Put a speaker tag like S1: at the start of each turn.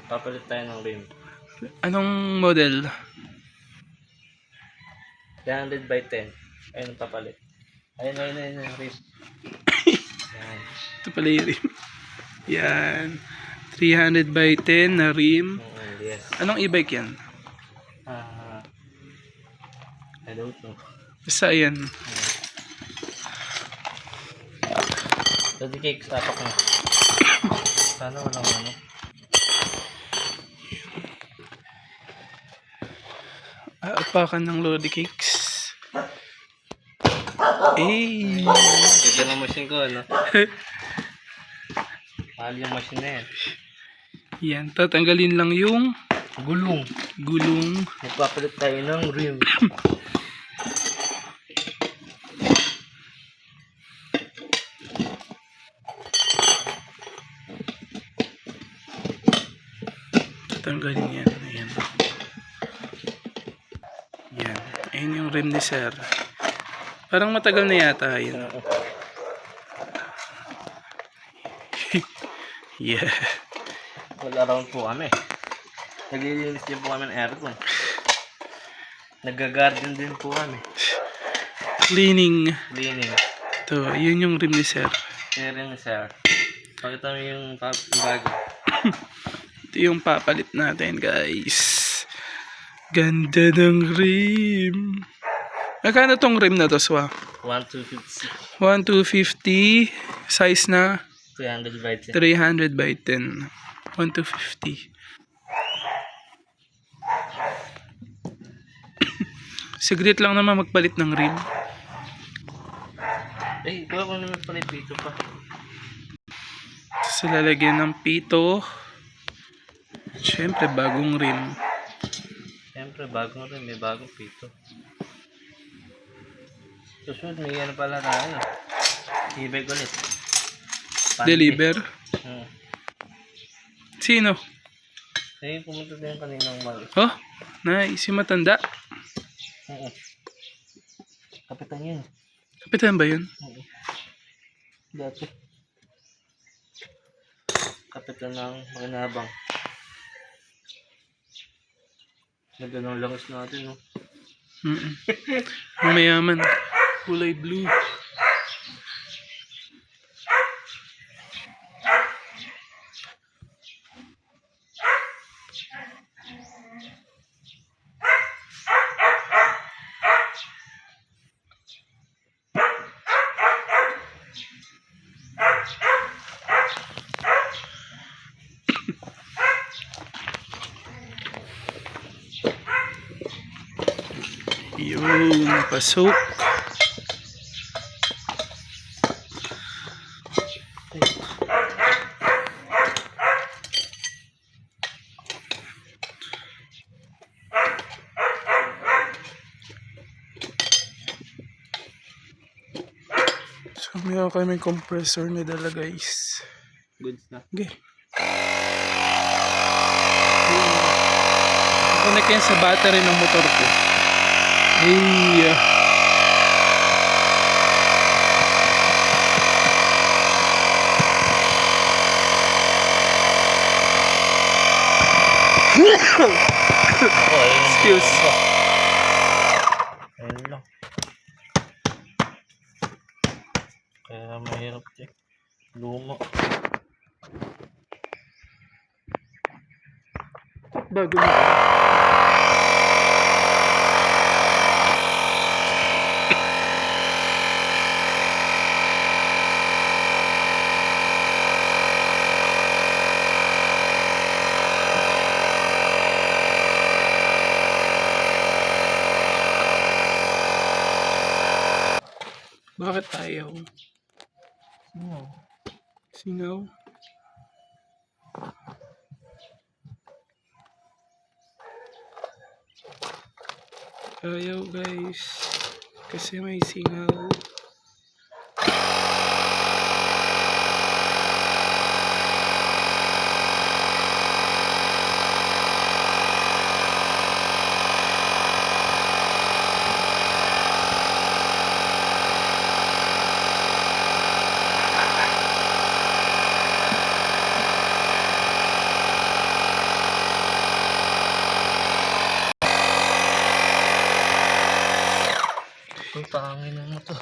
S1: Papalit tayo ng rim.
S2: Anong model?
S1: 300 by 10. Ayun ang papalit. Ayun yung rim. Yan.
S2: Ito pala yung rim. Yan. 300 by 10 na rim.
S1: Yes.
S2: Anong e-bike yan?
S1: I don't know.
S2: Basta yan.
S1: Daddy cakes, apak na. Sana walang ano.
S2: Apakan ng Lodi Cakes. Eh.
S1: Ganda ng machine ko, ano? Mahal yung machine na yan.
S2: Yan. Tatanggalin lang yung
S1: Gulong. Nagpapalit tayo ng rim.
S2: Tatanggalin yan. Ayan. Yan. Ayan yung rim ni sir. Parang matagal na yata yun. Yeah.
S1: All around po kami. Naglilinis din po kami ng aircon. Nag-garden din po kami.
S2: Cleaning.
S1: Ito,
S2: yun yung rim ni sir.
S1: Rin sir. Pakita mo yung bago.
S2: Ito yung papalit natin, guys. Ganda ng rim. Magkano tong rim na to, Swa?
S1: 1250.
S2: 1250. Size na
S1: 300 by 10.
S2: 300 by 10. 1250. Sigrit lang naman magpalit ng rim.
S1: Ikaw ako naman palit dito pa.
S2: Tapos lalagyan ng pito. Siyempre, bagong rim.
S1: Siyempre, bagong rin. May bagong pito. Susunod, may ano pala tayo. E-bike ulit.
S2: Deliver. Sino?
S1: Pumunta din kaninang mal.
S2: Oh, nice. Yung matanda.
S1: Kapitan yun.
S2: Kapitan ba yun?
S1: Dati. Kapitan ng makinabang. Ganda ng langis natin, no?
S2: Ang mayaman. Kulay blue. Yun, pasok. So, meron kami compressor na dala, guys.
S1: Goods na.
S2: Okay. Connect yan sa battery ng motor ko. Hey. Excuse.
S1: Ayun lang. Kaya mahirap check. Luma.
S2: Bago na. Bakit ayaw? Singaw. Ayaw, guys. Kasi may singaw.
S1: Pangin mo to.